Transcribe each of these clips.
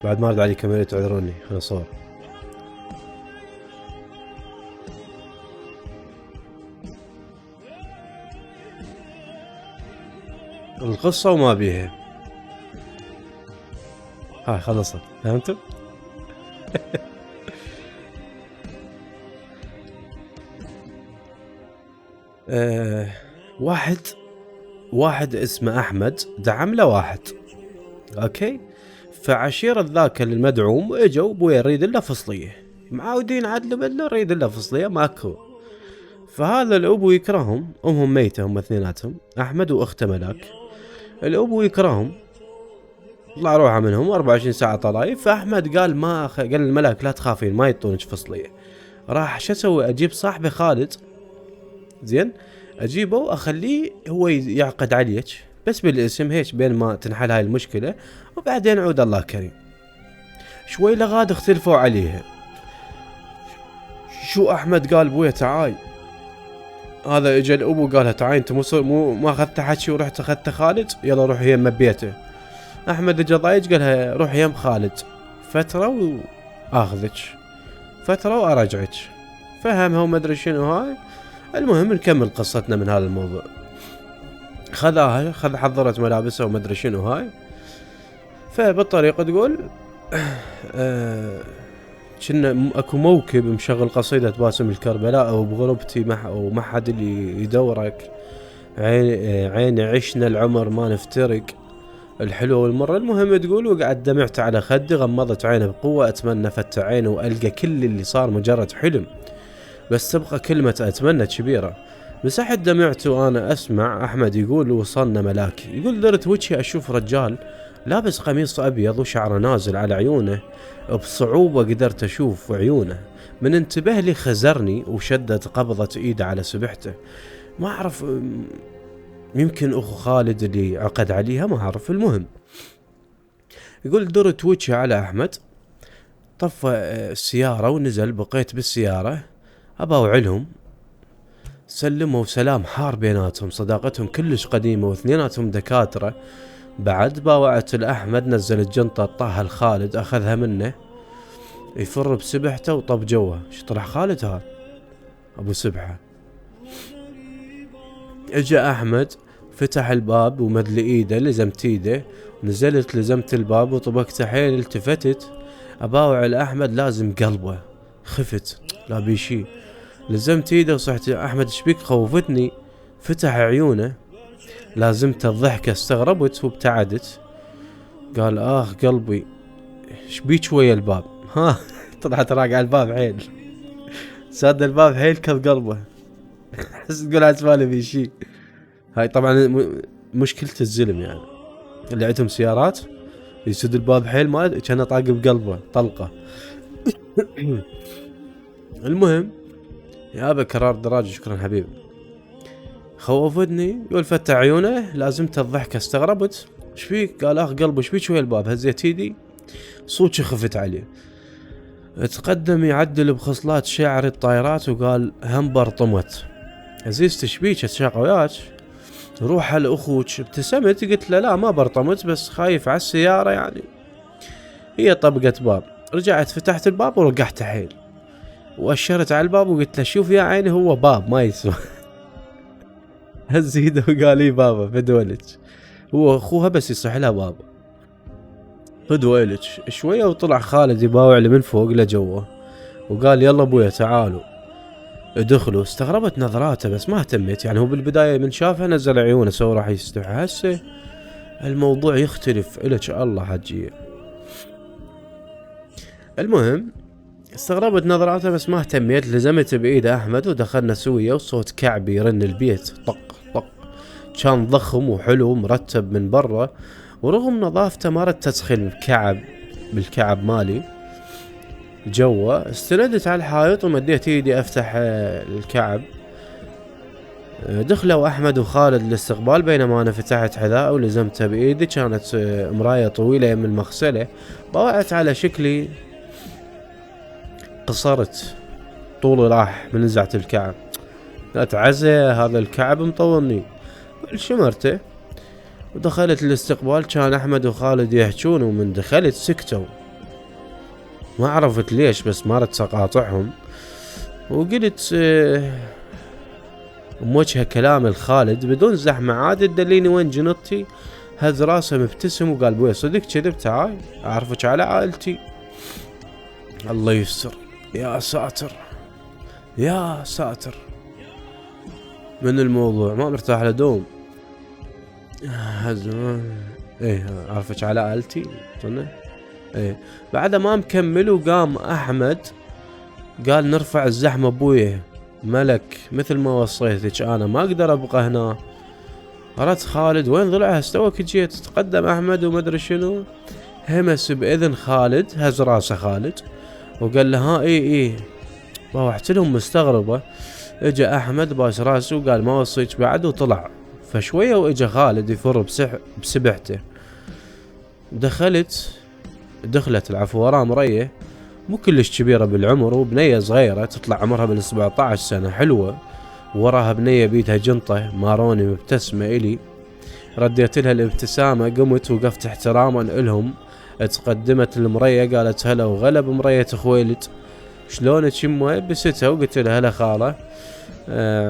بعد ما رد علي كاميرا تعذروني انا صور. القصة وما بيها هاي خلصت، فهمتوا؟ واحد اسمه احمد دعم له واحد، اوكي، فعشيرة ذاك المدعوم اجوا ابويا نريد له فصلية، معاودين عدل بدله نريد له فصلية ماكو. فهذا الابو يكرههم، امهم ميتة هم اثنيناتهم، احمد واخته ملاك. الابو يكرههم، طلع روحه منهم 24 ساعة طلايف. فاحمد قال قال الملاك لا تخافين ما يعطونك فصلية. راح شو اسوي؟ اجيب صاحبي خالد، زين، اجيبه واخليه هو يعقد عليك بس بالاسم هيك بين ما تنحل هاي المشكلة، وبعدين عود الله كريم. شوي لغاد اختلفوا عليها. شو احمد قال بويا تعاي، هذا اجى الابو قالها تعاي انت مو ما اخذت حكي ورحت اخذت خالد، يلا روح يم بيته. احمد اجى ضايج قالها روح يم خالد فترة واخذك، فترة وارجعك. فهمها وما ادري شنو هاي. المهم نكمل قصتنا من هذا الموضوع. خذاها، حضرت ملابسها وما ادري شنو هاي. فبالطريقة تقول كنا اكو موكب مشغل قصيدة باسم الكربلاء او بغربتي وما حد اللي يدورك، عيني عشنا العمر ما نفترق، الحلو والمرة. المهم تقول وقعد دمعت على خدي، غمضت عينه بقوة، اتمنى فتح عينه والقى كل اللي صار مجرد حلم، بس تبقى كلمة اتمنى كبيرة. مسحت دمعت وانا اسمع احمد يقول وصلنا ملاكي، يقول درت وجهي اشوف رجال لابس قميص ابيض وشعره نازل على عيونه، بصعوبة قدرت اشوف عيونه، من انتبه لي خزرني وشدت قبضة ايده على سبحته. ما اعرف، يمكن اخو خالد اللي عقد عليها، ما اعرف. المهم يقول درت وجهي على احمد، طفى السيارة ونزل، بقيت بالسيارة اباوعلهم، سلموا سلام حار بيناتهم، صداقتهم كلش قديمة واثنيناتهم دكاترة. بعد باوعت الأحمد، نزل الجنطة طاها الخالد أخذها منه يفر بسبحته وطب جوه. شو طلع خالد هذا أبو سبحة. اجا أحمد فتح الباب ومد ايده، لزمت ايده ونزلت لزمت الباب وطبقت حيل. التفتت أباوع الأحمد لازم قلبه، خفت لا بيشي، لزمت ايده وصحت احمد شبيك خوفتني. فتح عيونه، لازمت الضحكة، استغربت وابتعدت. قال قلبي شبيك شوية الباب. ها طلعت راقع الباب حيل، ساد الباب حيل كذ قلبه. حس تقول عزمالي في شي. هاي طبعا مشكلة الزلم، يعني اللي عندهم سيارات يسد الباب حيل ما كان طاق بقلبه طلقة. المهم يا ابا كرار دراج، شكرا حبيبي. خوفتني، يقول فتح عيونه، لازمت الضحكة، استغربت شبيك؟ قال قلبي شبيك شوي الباب. هزيت ايدي صوتي خفت عليه. تقدم يعدل بخصلات شعر الطائرات وقال هم برطمت. عزيزتي شبيك اتشاق وياك؟ روح لاخوك. ابتسمت قلت له لا ما برطمت، بس خايف على السيارة يعني. هي طبقت باب، رجعت فتحت الباب ورقحت حيل واشرت على الباب وقلت له شوف يا عيني هو باب ما يسوى. هز ايده وقال لي بابا بدولك، هو اخوها بس يصح لها بابا بدولك. شويه وطلع خالد يباوع لي من فوق لجوه وقال يلا ابويا تعالوا. دخلوا، استغربت نظراته بس ما اهتميت، يعني هو بالبدايه من شافها نزل عيونه سوى راح يستحي. هسه الموضوع يختلف الك الله حجيه. المهم استغربت نظراته بس ما اهتميت، لزمت بايد احمد ودخلنا سويه وصوت كعب يرن البيت طق طق. كان ضخم وحلو مرتب من برا، ورغم نظافته ما ردت تدخل بالكعب مالي جوا. استندت على الحائط ومديت ايدي افتح الكعب. دخلوا احمد وخالد الاستقبال، بينما انا فتحت حذاء ولزمته بايدي. كانت مراية طويلة يم المغسلة، باوعت على شكلي قصرت، طولي راح من نزعت الكعب. لا تعزى هذا الكعب مطولني. شمرته ودخلت الاستقبال. كان احمد وخالد يحجون، ومن دخلت سكتوا ما عرفت ليش بس ما ردت اقاطعهم. وقلت موجهة كلام الخالد بدون زحمة عادي، تدليني وين جنطتي؟ هز راسه مبتسم وقال بوي صدق كذبت؟ هاي اعرفك على عائلتي. الله يستر. يا ساتر يا ساتر من الموضوع، ما مرتاح لدوم. هز ايه اعرفك على عائلتي ايه. بعد ما مكمل وقام احمد قال نرفع الزحمة ابويه ملك مثل ما وصيتك، انا ما اقدر ابقى هنا. رد خالد وين ضلعها استوك جيت؟ تقدم احمد ومدري شنو، همس باذن خالد، هز راسه خالد وقال له ها ايه. روحت لهم مستغربة. اجا احمد باش راسه وقال ما وصيك بعد وطلع. فشوية واجا خالد يفر بسبحته. دخلت العفو وراه مريه مو كلش كبيرة بالعمر وبنية صغيرة تطلع عمرها بال17 سنة، حلوة. وراها بنية بيدها جنطة ماروني مبتسمة الي. رديت لها الابتسامة، قمت وقفت احتراما لهم. تقدمت المرية قالت هلا وغلا بمرية خويلد، شلونك يمه؟ بستها وقلت لها هلا خالة.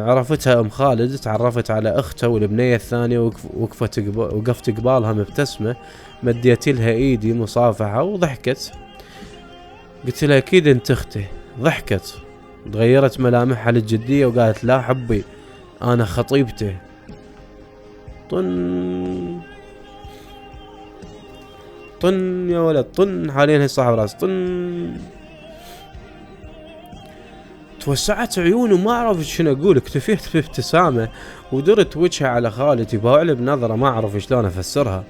عرفتها ام خالد، تعرفت على اخته والبنية الثانية وقفت قبالها مبتسمة. مديت لها ايدي مصافحة وضحكت. قلت لها اكيد انت اخته. ضحكت، تغيرت ملامحها للجدية وقالت لا حبي انا خطيبته. طن يا ولد طن، حاليا هي صاحب راس طن. توسعت عيونه ما اعرف شنو اقول، اكتفيت بابتسامة ودرت وجهها على خالتي باوعله بنظرة ما اعرف شلون افسرها.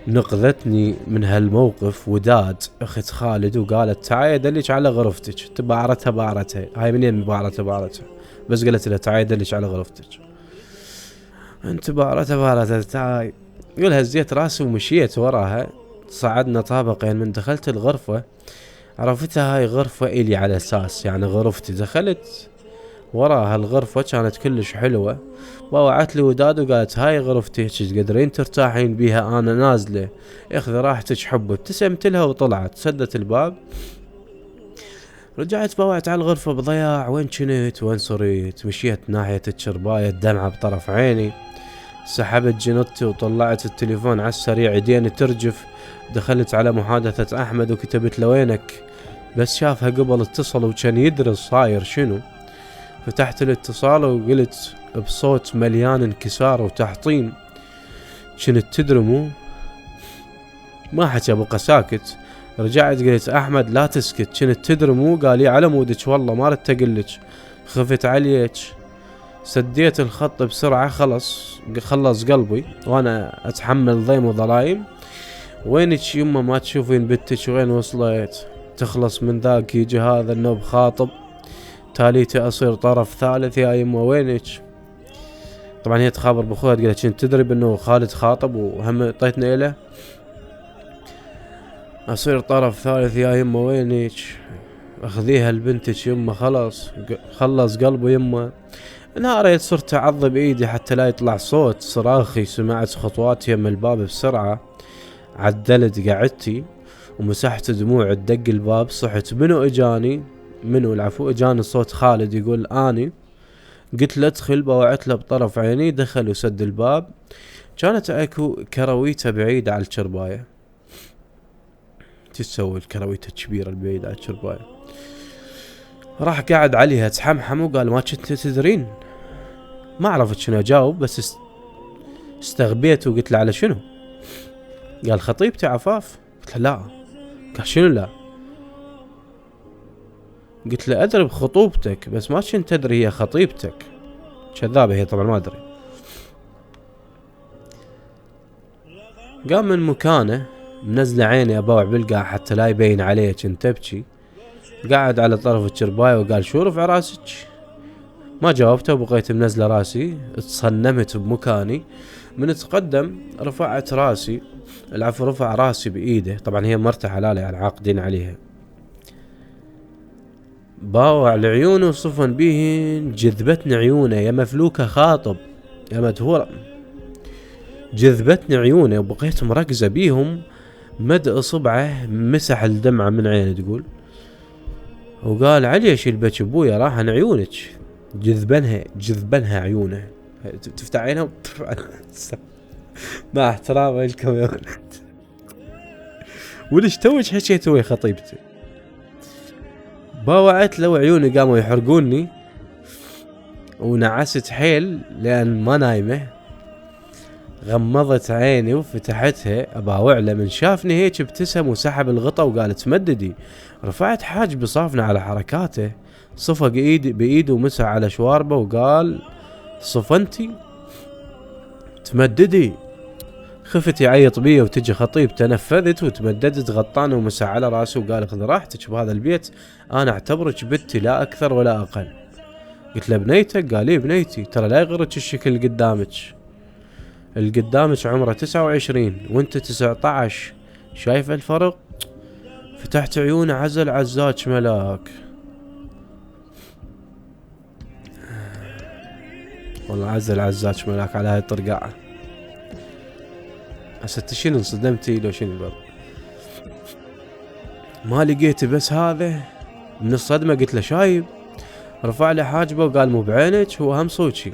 نقذتني من هالموقف وداد اخت خالد وقالت تعاي ادلك على غرفتك. تبارتها هاي منين بارتها بس قالت لها تعاي ادلك على غرفتك. انت بارتها تعاي. قول هزيت راسي ومشيت وراها. صعدنا طابقين. من دخلت الغرفة عرفتها هاي غرفة الي على اساس يعني غرفتي. دخلت وراها الغرفة كانت كلش حلوة. باوعت لي وداد وقالت هاي غرفتي تقدرين ترتاحين بيها، انا نازلة اخذ راحتك حبي. ابتسمت لها وطلعت. سدت الباب. رجعت باوعت على الغرفة بضياع. وين كنت وين صريت؟ مشيت ناحية الشرباية الدمعة بطرف عيني. سحبت جنطتي وطلعت التليفون على السريع، يديني ترجف. دخلت على محادثة احمد وكتبت له وينك، بس شافها قبل اتصل وكان يدري صاير شنو. فتحت الاتصال وقلت بصوت مليان انكسار وتحطيم كنت تدرمو. ما حكى بقى ساكت. رجعت قلت احمد لا تسكت كنت تدرمو. قال لي على مودك والله ما ردت اقلك، خفت عليك. سديت الخط بسرعة. خلص قلبي وانا اتحمل ضيم وضلايم. وينك يمه ما تشوفين بنتك وين وصلت؟ تخلص من ذاك يجي هذا النوب خاطب، تاليتي اصير طرف ثالث يا يمه وينك؟ طبعا هي تخابر بخوها قالت كنت تدري بانه خالد خاطب وهم طيتنا له. اصير طرف ثالث يا يمه وينك؟ اخذيها لبنتك يمه خلص قلبه يمه. نهاريت صرت اعض بايدي حتى لا يطلع صوت صراخي. سمعت خطوات يم الباب بسرعة. عدلت قعدتي ومسحت دموع تدق الباب. صحت اجاني صوت خالد يقول اني. قلت له ادخل. بوعت له بطرف عيني. دخل وسد الباب. كانت اكو كرويته بعيدة على الشرباية. تسوي الكرويته الكبيرة البعيدة على الشرباية. راح قاعد عليها تحمحم وقال ما كنت تدرين؟ ما عرفت شنو اجاوب بس استغبيت وقلت له على شنو؟ قال خطيبتي عفاف. قلت له لا. قال شنو لا؟ قلت له ادري بخطوبتك بس ما كنت تدري هي خطيبتك. كذابة هي طبعا ما ادري. قام من مكانه منزل عيني ابوع بالقاع حتى لا يبين عليه كنت ابكي. قاعد على طرف الشرباية وقال شو رفع راسك؟ ما جاوبته وبقيت منزله راسي. اتصنمت بمكاني. من تقدم رفعت راسي. رفع راسي بايده. طبعا هي مرته حلالة يعني عاقدين عليها. باوع لعيونه صفن بيهن. جذبتني عيونه يا مفلوكة خاطب يا مدهورة. جذبتني عيونه وبقيت مركزة بيهم مد اصبعه مسح الدمعة من عينه تقول، وقال عليش البك ابويا راح عن عيونك. جذبنها عيونه، تفتح عينها مع احترامي لكم يا ولد. وليش توج حكيت ويا خطيبتي؟ باوعت لو عيوني قاموا يحرقوني ونعست حيل لان ما نايمه. غمضت عيني وفتحتها اباوع له، من شافني هيك ابتسم وسحب الغطا وقال تمددي. رفعت حاجب صافنه على حركاته، صفق ايدي بايده ومسح على شواربه وقال صفنتي تمددي. خفت يعيط بيه وتجي خطيبته، نفذت وتمددت غطانه ومسح على راسه وقال خذ راحتك بهذا البيت، انا اعتبرك بنتي لا اكثر ولا اقل. قلت له بنيتك؟ قال لي بنيتي، ترى لا يغرك الشكل اللي قدامك عمره 29 وانت 19، شايف الفرق؟ فتحت عيونه عزل عزاك ملاك. والله عزل عزاك ملاك على هاي الطرقاعة. هسه شنو انصدمتي لو شنو الوضع؟ ما لقيت بس هذا من الصدمة. قلت له شايب؟ رفع لي حاجبه وقال مو بعينك، هو هم صوتي.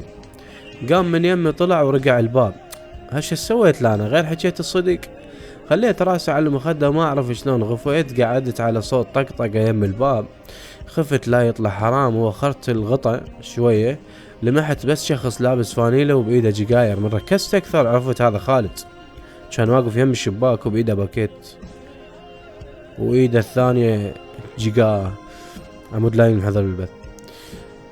قام من يمي طلع ورقع الباب. هش سويت لانا غير حكيت الصدق؟ خليت راسي على المخدة ما اعرف شلون غفيت، قعدت على صوت طقطقة يم الباب، خفت لا يطلع حرام واخرت الغطا شوية، لمحت بس شخص لابس فانيلة وبايده جقاير. من ركزت اكثر عرفت هذا خالد، كان واقف يم الشباك وبايده باكيت وايده الثانية عمود لا ينحضر بالبث،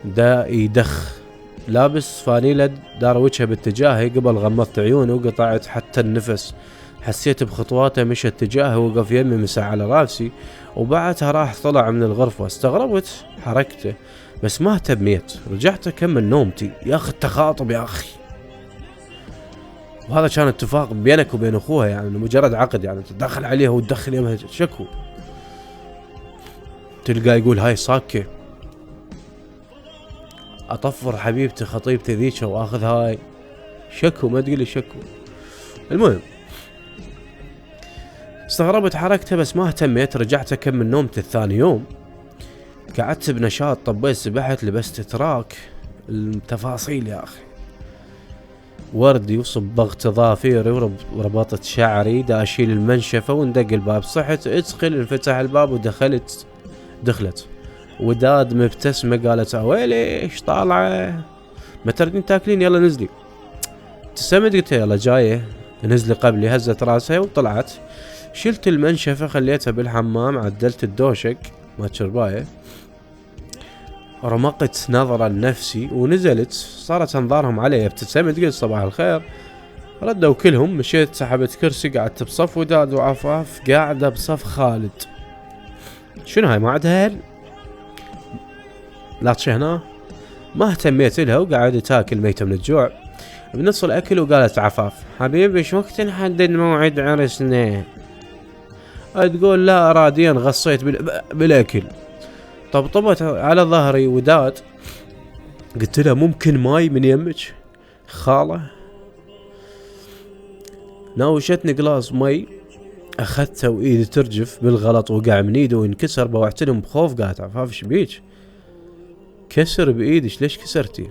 دا يدخ لابس فانيلة دار وجهه باتجاهي. قبل غمضت عيوني وقطعت حتى النفس، حسيت بخطواته مشى اتجاهي، وقف يمي مسح على راسي وبعدها راح طلع من الغرفة. استغربت حركته بس ما اهتميت، رجعت اكمل نومتي. يا اخي التخاطب يا اخي، وهذا كان اتفاق بينك وبين اخوها، يعني مجرد عقد، يعني تدخل عليها وتدخل يمها شكو. تلقى يقول هاي صاكة، اطفر حبيبتي خطيبتي ذيك واخذ هاي شكو، ما تقولي شكو. المهم استغربت حركته بس ما اهتميت، رجعت اكمل نومتي. الثاني يوم قعدت بنشاط، طبيت سبحت، لبست تراك، التفاصيل يا اخي، وردي وصبغت ظافيري وربطت شعري، دا اشيل المنشفة وندق الباب. صحت ادخل، انفتح الباب دخلت وداد مبتسمة قالت اويلي ايش طالعة؟ ما تردين تاكلين؟ يلا نزلي. ابتسمت قلت يلا جاية. نزلي قبلي، هزت راسها وطلعت. شلت المنشفة خليتها بالحمام، عدلت الدوشك ما تشرباية، رمقت نظرة لنفسي ونزلت. صارت انظارهم علي، ابتسمت قلت صباح الخير، ردوا كلهم. مشيت سحبت كرسي قعدت بصف وداد وعفاف قاعدة بصف خالد. شنو هاي ما عندها هل؟ لا هنا. ما اهتميت لها وقعدت تاكل ميتة من الجوع. بنص الاكل وقالت عفاف حبيبي شو وقت نحدد موعد عرسنا؟ تقول لا اراديا غصيت بالاكل. طبطبت على ظهري وداد، قلت لها ممكن ماي من يمك خالة؟ ناوشتني قلاص مي، اخذته وايدي ترجف بالغلط، وقع من ايده وينكسر. بوعت لهم بخوف، قالت عفاف شبيك؟ كسر بايدك، ليش كسرتي؟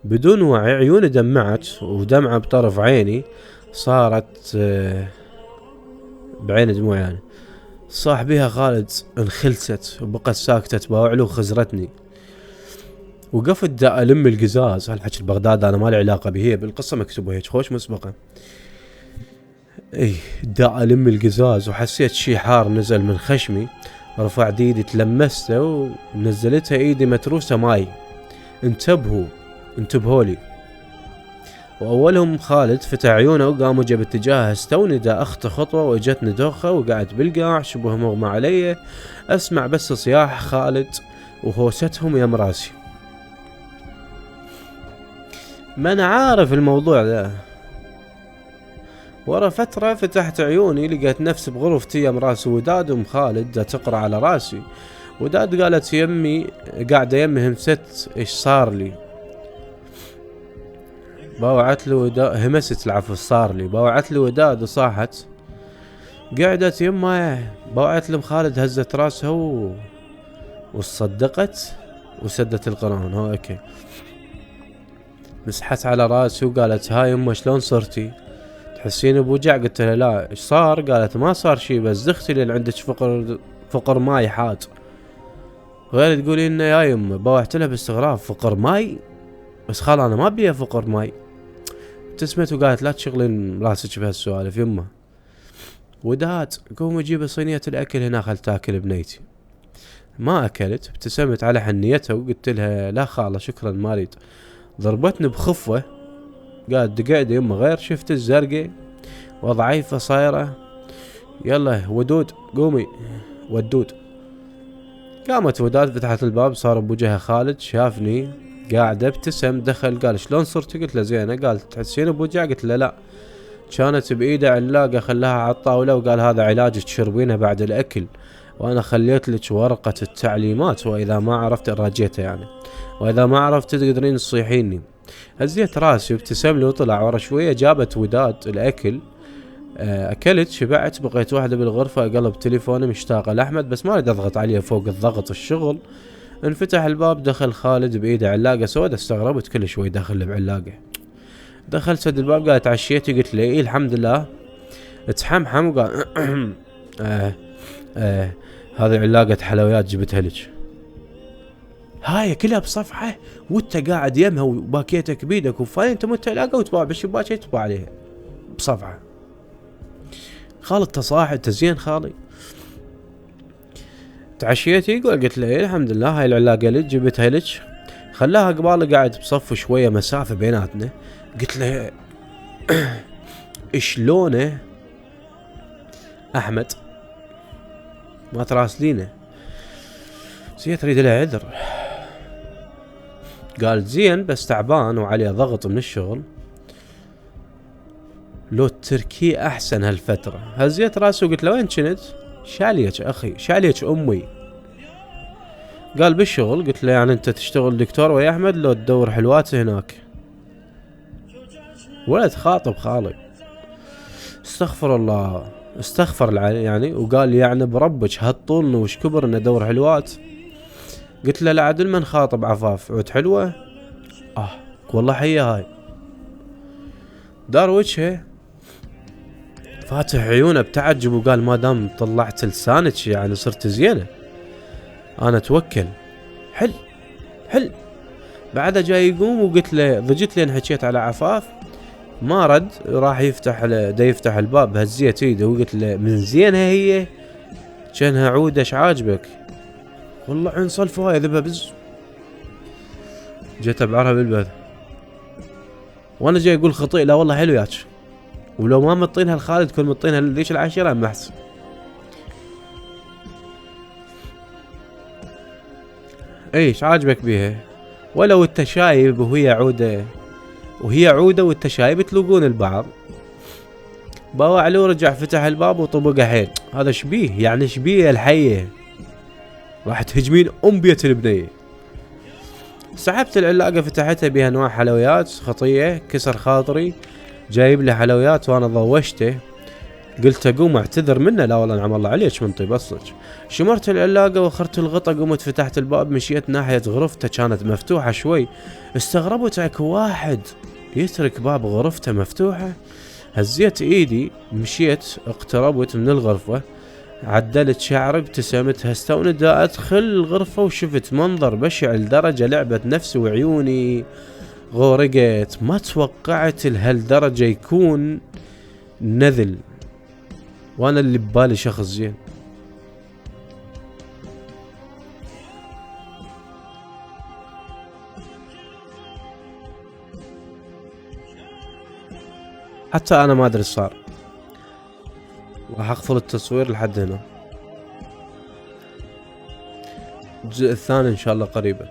بدون وعي عيوني دمعت، ودمعة بطرف عيني صارت بعين دموع يعني. صاح بها خالد انخلست وبقت ساكتة، تباوع له وخزرتني. وقفت دا ألم القزاز. هالحكي بغداد انا ما لي علاقة به، هي بالقصة مكتوبة هيك خوش مسبقة. دا ألم القزاز وحسيت شي حار نزل من خشمي. رفعت ايدي تلمسته ونزلتها ايدي متروسة ماي. انتبهوا لي. واولهم خالد فتح عيونه وقام وجه باتجاهه. استوني دا اخطى خطوه واجتني دوخه وقعدت بالقاع شبه مغمى علي. اسمع بس صياح خالد وهوستهم يم راسي. ما انا عارف الموضوع ذا. ورا فتره فتحت عيوني لقيت نفسي بغرفتي يم راسي وداد ام خالد دا تقرا على راسي. وداد قالت يمي قاعده يمي همست ايش صار لي. باوعت له وداد، همست العفو صار لي، باوعت له وداد وصاحت. قعدت يمه باوعت لهم خالد، هزت راسها وصدقت وسدت القرآن. ها اوكي. مسحت على راسي وقالت هاي يمه شلون صرتي؟ تحسين بوجع؟ قلت لها لا. ايش صار؟ قالت ما صار شي، بس دختي اللي عندك فقر ماي حاد. غير تقولي لنا يا يمه. باوعت لها باستغراب فقر ماي؟ بس خال انا ما بيها فقر ماي. ابتسمت وقالت لا تشغلين راسك بهالسوالف يمه. وداد قوم اجيب صينية الاكل هنا خل تاكل بنيتي. ما اكلت. ابتسمت على حنيتها وقلت لها لا خالة شكرا ما اريد. ضربتني بخفة. قالت قاعدة يمه غير شفت الزرقة وضعيفة صايرة. يلا ودود قومي. ودود. قامت وداد فتحت الباب، صار بوجهها خالد، شافني قاعدة ابتسم، دخل قال شلون صرتي؟ قلت له زينة. قال تحسين بوجع؟ قلت له لا. كانت بايده علاقة خلاها على الطاولة وقال هذا علاج تشربينه بعد الاكل، وانا خليت لك ورقة التعليمات، واذا ما عرفت رجيته يعني، واذا ما عرفت تقدرين تصيحيني. هزيت راسي وابتسم لي وطلع. ورا شوية جابت وداد الاكل. اكلت شبعت. بقيت واحدة بالغرفة اقلب تليفوني مشتاقة لاحمد، بس ما اريد اضغط عليه فوق الضغط الشغل. انفتح الباب، دخل خالد بايده علاقة سودة. استغربت كل شوي داخل بعلاقة. دخل سد الباب قال تعشيتي؟ قلت له ايه الحمد لله. تحمحم وقال هذه علاقة حلويات جبتها لك، هاي كلها بصفحة وانت قاعد يمها وباكيتك بيدك وفاين انت مت علاقة وتباع بالشباك يتباع عليها بصفحة. خالد تصاحب تزين خالي. تعشيتي؟ يقول قلت له ايه الحمد لله هاي العلاقة لك جبتها لك. خلاها قبالي قاعد بصف شوية مسافة بيناتنا. قلت له شلونه احمد ما تراسلينه؟ زين تريد له عذر. قال زين بس تعبان وعليه ضغط من الشغل، لو التركي احسن هالفترة. هزيت راسه وقلت له وين كنت؟ شاليك اخي شاليك امي. قال بالشغل. قلت له يعني انت تشتغل دكتور ويا احمد لو تدور حلوات هناك؟ ولد خاطب خالي. استغفر الله استغفر يعني. وقال يعني بربك هالطول وش كبر انه ادور حلوات؟ قلت له لا عدل من خاطب عفاف عود حلوة. والله حية هاي. دار وجهه فاتح عيونه بتعجب وقال ما دام طلعت لسانك يعني صرت زينة، انا اتوكل. حل بعدها جاي يقوم وقلت له ضجت لين حكيت على عفاف. ما رد. راح يفتح الباب. هزيت ايده وقلت له من زينها هي كانها عودة ايش عاجبك؟ والله عين صلفه هاي ذبها بز. جيت ابعرها بالبث وانا جاي اقول خطيء لا والله حلو ياك، ولو ما مطينها لخالد كل مطينها ليش العشيرة اما احسن. ايش عاجبك بيها؟ ولو انت شايب وهي عودة وانت شايب تلوقون البعض. باوع له ورجع فتح الباب وطبقه حيل. هذا شبيه يعني شبيه الحية راح تهجمين بيت البنية. سحبت العلاقة فتحتها بها انواع حلويات خطية. كسر خاطري جايب لي حلويات وانا ضوشته. قلت اقوم اعتذر منه. لا والله نعم الله عليك من طيب اصلك. شمرت العلاقة واخرت الغطا. قمت فتحت الباب مشيت ناحية غرفته كانت مفتوحة شوي. استغربت اكو واحد يترك باب غرفته مفتوحة. هزيت ايدي مشيت اقتربت من الغرفة عدلت شعري ابتسمت. هستوند ادخل الغرفة وشفت منظر بشع لدرجة لعبت نفسي وعيوني غورقت. ما توقعت لهالدرجة يكون نذل وانا اللي ببالي شخص زين. حتى انا ما ادري ايش صار. راح اقفل التصوير لحد هنا. الجزء الثاني ان شاء الله قريبا.